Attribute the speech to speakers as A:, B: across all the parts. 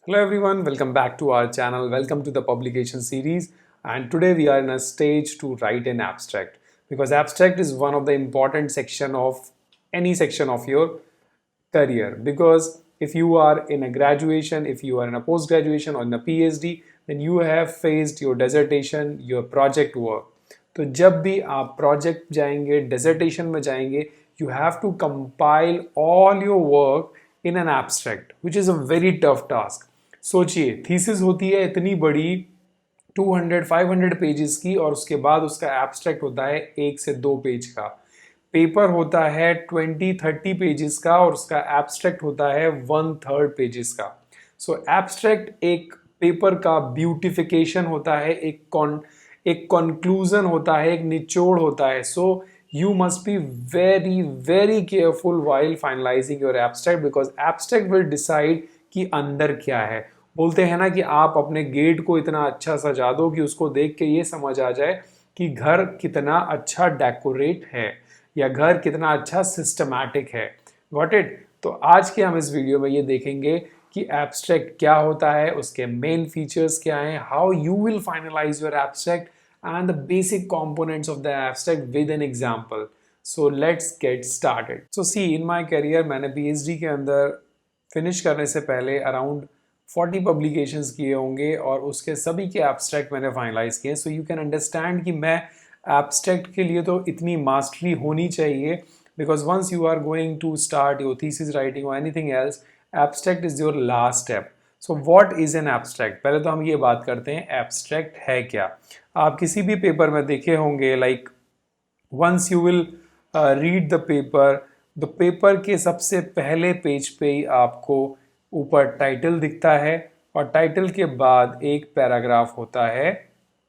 A: Hello everyone, welcome back to our channel. Welcome to the publication series. And today we are in a stage to write an abstract because abstract is one of the important section of any section of your career. Because if you are in a graduation, if you are in a post graduation or in a PhD, then you have faced your dissertation, your project work. तो जब भी आप project जाएंगे, dissertation में जाएंगे, you have to compile all your work in an abstract, which is a very tough task. सोचिए thesis होती है इतनी बड़ी 200-500 पेजेस की और उसके बाद उसका एब्स्ट्रैक्ट होता है 1 से 2 पेज का. पेपर होता है 20-30 पेजेस का और उसका एब्स्ट्रैक्ट होता है 1/3 पेजेस का. सो एब्स्ट्रैक्ट एक पेपर का ब्यूटिफिकेशन होता है, एक कंक्लूजन होता है, एक निचोड़ होता है. सो you must be very careful while finalizing your abstract because abstract will decide कि अंदर क्या है. बोलते हैं ना कि आप अपने गेट को इतना अच्छा सजा दो कि उसको देख के ये समझ आ जाए कि घर कितना अच्छा डेकोरेट है या घर कितना अच्छा सिस्टमैटिक है. Got it. तो आज के हम इस वीडियो में ये देखेंगे कि एब्स्ट्रैक्ट क्या होता है, उसके मेन फीचर्स क्या हैं, how you will finalize your abstract and the basic components of the abstract with an example. So let's get started. So see, in my career मैंने PhD के अंदर फिनिश करने से पहले अराउंड 40 पब्लिकेशंस किए होंगे और उसके सभी के एब्स्ट्रैक्ट मैंने फाइनलाइज किए. सो यू कैन अंडरस्टैंड कि मैं एब्स्ट्रैक्ट के लिए तो इतनी मास्टरी होनी चाहिए because once you are going to start your thesis writing और anything else, abstract is your last step. So what is an abstract? पहले तो हम ये बात करते हैं एब्स्ट्रैक्ट है क्या. आप किसी भी पेपर में देखे होंगे, like once you will read the paper के सबसे पहले पेज पे ही आपको ऊपर टाइटल दिखता है और टाइटल के बाद एक पैराग्राफ होता है.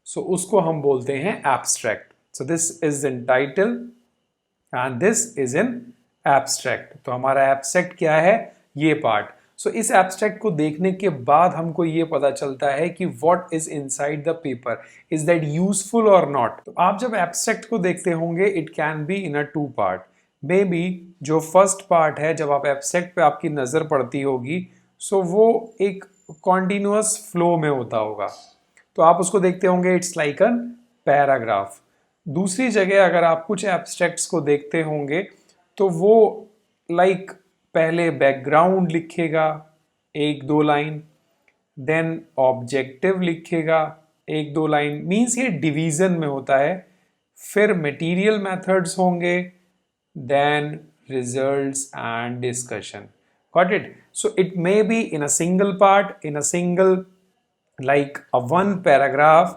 A: सो उसको हम बोलते हैं abstract. So this is in title and this is in abstract. तो हमारा एब्स्ट्रैक्ट क्या है? ये पार्ट. सो इस एब्स्ट्रैक्ट को देखने के बाद हमको ये पता चलता है कि what is inside the paper, is that useful और नॉट. तो आप जब एब्स्ट्रैक्ट को देखते होंगे, it can be in a 2 part. May be जो फर्स्ट पार्ट है, जब आप एब्स्ट्रैक्ट पे आपकी नज़र पड़ती होगी, सो वो एक कॉन्टिन्यूअस फ्लो में होता होगा. तो आप उसको देखते होंगे, इट्स लाइक अन पैराग्राफ. दूसरी जगह अगर आप कुछ एब्स्ट्रैक्ट्स को देखते होंगे तो वो लाइक पहले बैकग्राउंड लिखेगा 1-2 लाइन, देन ऑब्जेक्टिव लिखेगा 1-2 लाइन, मीन्स ये डिवीजन में होता है. फिर मटेरियल मेथड्स होंगे, then results and discussion. Got it. So it may be in a single part, in a single like a 1 paragraph,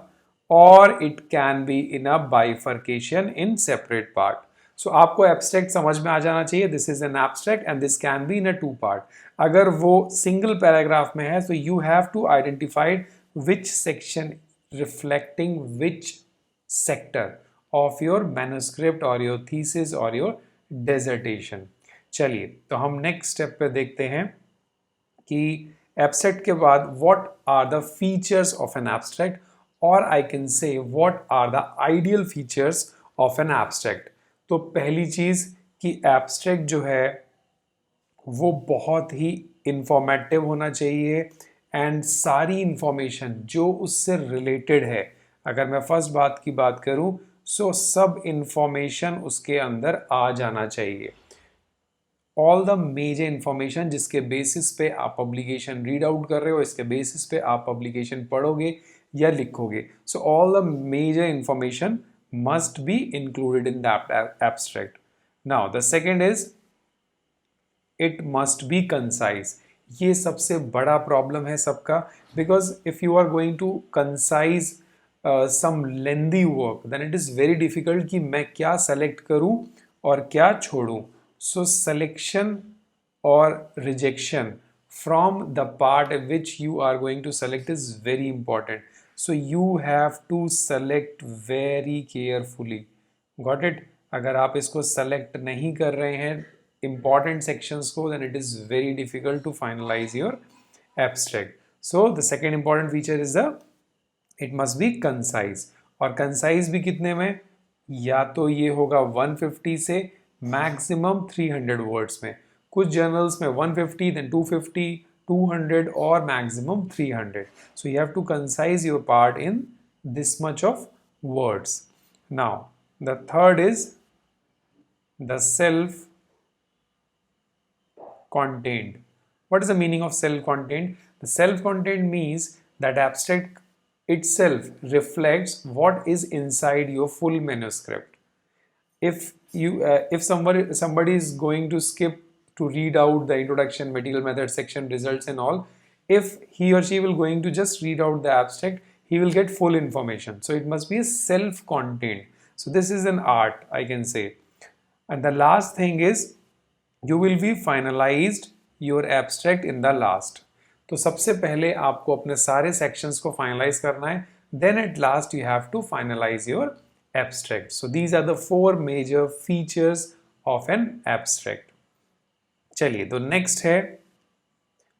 A: or it can be in a bifurcation in separate part. So आपको abstract समझ में आ जाना चाहिए. This is an abstract and this can be in a 2 part. अगर वो single paragraph में है तो you have to identify which section reflecting which sector of your manuscript और योर थीसिस और योर डिसर्टेशन. चलिए तो हम नेक्स्ट स्टेप पे देखते हैं कि एब्स्ट्रैक्ट के बाद what are the features of an abstract, और I can say what are the ideal features of an abstract. तो पहली चीज़ कि एब्स्ट्रैक्ट जो है वो बहुत ही इंफॉर्मेटिव होना चाहिए एंड सारी इंफॉर्मेशन जो उससे रिलेटेड है, अगर मैं फर्स्ट बात की बात करूं, सो सब इंफॉर्मेशन उसके अंदर आ जाना चाहिए. ऑल द मेजर इंफॉर्मेशन जिसके बेसिस पे आप पब्लिकेशन रीड आउट कर रहे हो, इसके बेसिस पे आप पब्लिकेशन पढ़ोगे या लिखोगे. So all the major information must be included in that abstract. Now the second is it must be concise. ये सबसे बड़ा प्रॉब्लम है सबका, because if you are going to concise some lengthy work, then it is very difficult कि मैं क्या select करूं और क्या छोड़ूं. So selection or rejection from the part which you are going to select is very important. So you have to select very carefully. Got it? अगर आप इसको select नहीं कर रहे हैं important sections को, then it is very difficult to finalize your abstract. So the second important feature is it must be concise. और concise भी कितने में? या तो ये होगा 150 से मैक्सिमम 300 वर्ड्स में. कुछ जर्नल्स में 150, then 250, 200 or maximum 300. So you have to concise your part in this much of words. Now the third is the self contained. What is the meaning of self-contained? The self-contained means that abstract itself reflects what is inside your full manuscript. If somebody is going to skip to read out the introduction, material method section, results and all, if he or she will going to just read out the abstract, he will get full information. So it must be self-contained. So this is an art, I can say. And the last thing is you will be finalized your abstract in the last. तो सबसे पहले आपको अपने सारे sections को finalize करना है, then at last you have to finalize your abstract. So these are the 4 major features of an abstract. चलिए, तो next है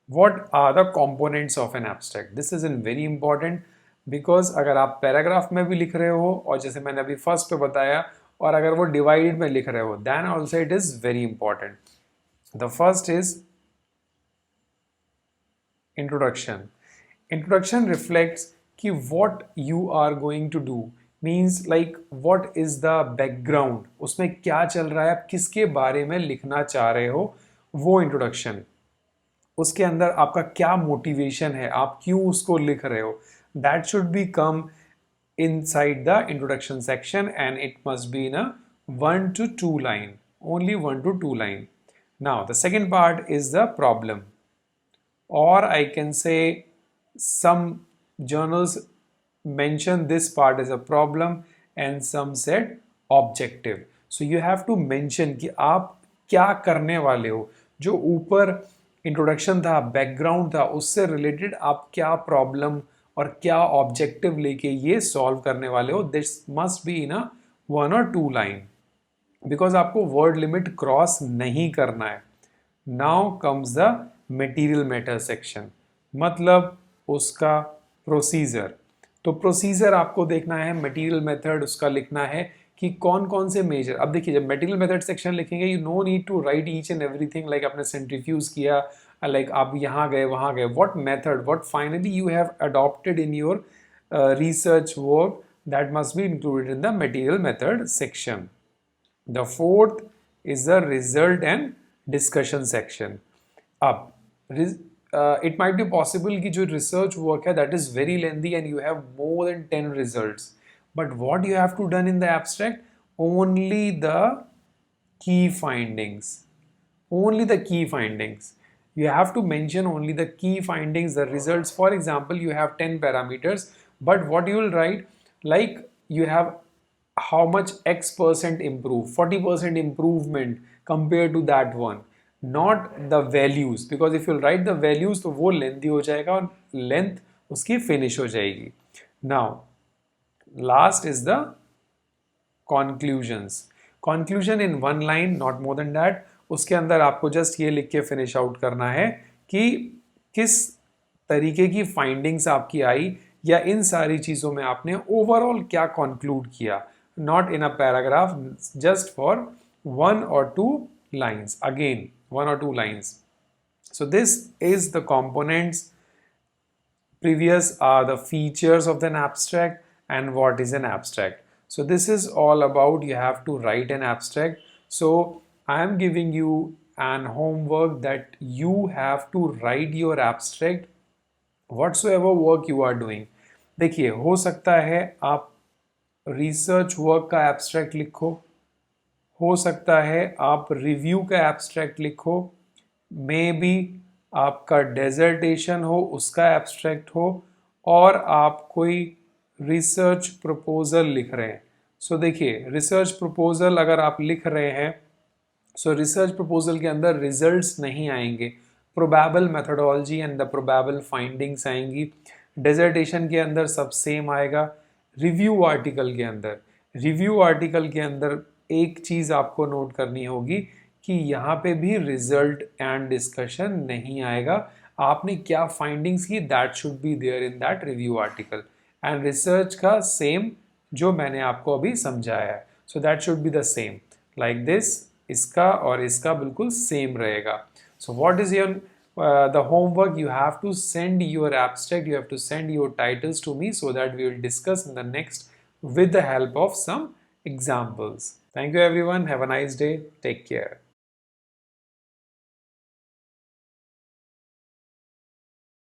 A: what are the components of an abstract. This is very important because अगर आप paragraph में भी लिख रहे हो और जैसे मैंने अभी फर्स्ट पे बताया और अगर वो डिवाइडेड में लिख रहे हो, then also it is very important. The first is introduction. Introduction reflects कि what you are going to do, means like what is the background, उसमें क्या चल रहा है, आप किसके बारे में लिखना चाह रहे हो, वो इंट्रोडक्शन. उसके अंदर आपका क्या मोटिवेशन है, आप क्यों उसको लिख रहे हो, that should be come inside the introduction section and it must be in a 1 to 2 line, only 1 to 2 line. Now the second part is the problem, or I can say some journals mention this part as a problem and some said objective. So you have to mention कि आप क्या करने वाले हो, जो ऊपर introduction था, background था, उससे रिलेटेड आप क्या प्रॉब्लम और क्या ऑब्जेक्टिव लेके ये सॉल्व करने वाले हो. This must be in a 1 or 2 line because आपको वर्ड लिमिट क्रॉस नहीं करना है. Now comes the material matter section, मतलब उसका प्रोसीजर. तो प्रोसीजर आपको देखना है, मटेरियल मेथड उसका लिखना है कि कौन कौन से मेजर. अब देखिए जब मटेरियल मेथड सेक्शन लिखेंगे you know need to write each and everything like आपने सेंट्रीफ्यूज किया, लाइक आप यहाँ गए वहाँ गए, what method what finally you have adopted in your research work, that must be included in the material method section. The fourth is the result and discussion section. अब it might be possible कि जो research work है that is very lengthy and you have more than 10 results, but what you have to done in the abstract, only the key findings, only the key findings. You have to mention only the key findings, the results. For example, you have 10 parameters, but what you will write, like you have how much x% improve, 40% improvement compared to that one, not the values, because if you write the values तो वो lengthy हो जाएगा और length उसकी finish हो जाएगी. Now last is the conclusions. Conclusion in 1 line, not more than that. उसके अंदर आपको जस्ट ये लिख के फिनिश आउट करना है कि किस तरीके की फाइंडिंग्स आपकी आई या इन सारी चीज़ों में आपने ओवरऑल क्या कंक्लूड किया, not in a paragraph, just for 1 or 2 lines. Again 1 or 2 lines. So this is the components. Previous are the features of an abstract and what is an abstract. So this is all about you have to write an abstract. So I am giving you an homework that you have to write your abstract whatsoever work you are doing. देखिए हो सकता है आप research work का abstract लिखो, हो सकता है आप रिव्यू का एब्स्ट्रैक्ट लिखो, मे बी आपका डेजर्टेशन हो उसका एब्स्ट्रैक्ट हो, और आप कोई रिसर्च प्रपोजल लिख रहे हैं. सो देखिए रिसर्च प्रपोजल अगर आप लिख रहे हैं, सो रिसर्च प्रपोजल के अंदर रिजल्ट्स नहीं आएंगे, probable methodology and the probable findings आएंगी. डेजर्टेशन के अंदर सब सेम आएगा. रिव्यू आर्टिकल के अंदर एक चीज़ आपको नोट करनी होगी कि यहाँ पे भी रिजल्ट एंड डिस्कशन नहीं आएगा. आपने क्या फाइंडिंग्स की, that should be there in that review article. And research का सेम जो मैंने आपको अभी समझाया है, so that should be the same like this. इसका और इसका बिल्कुल सेम रहेगा. So what is your the homework, you have to send your abstract, you have to send your titles to me so that we will discuss in the next with the help of some examples. Thank you everyone. Have a nice day. Take care.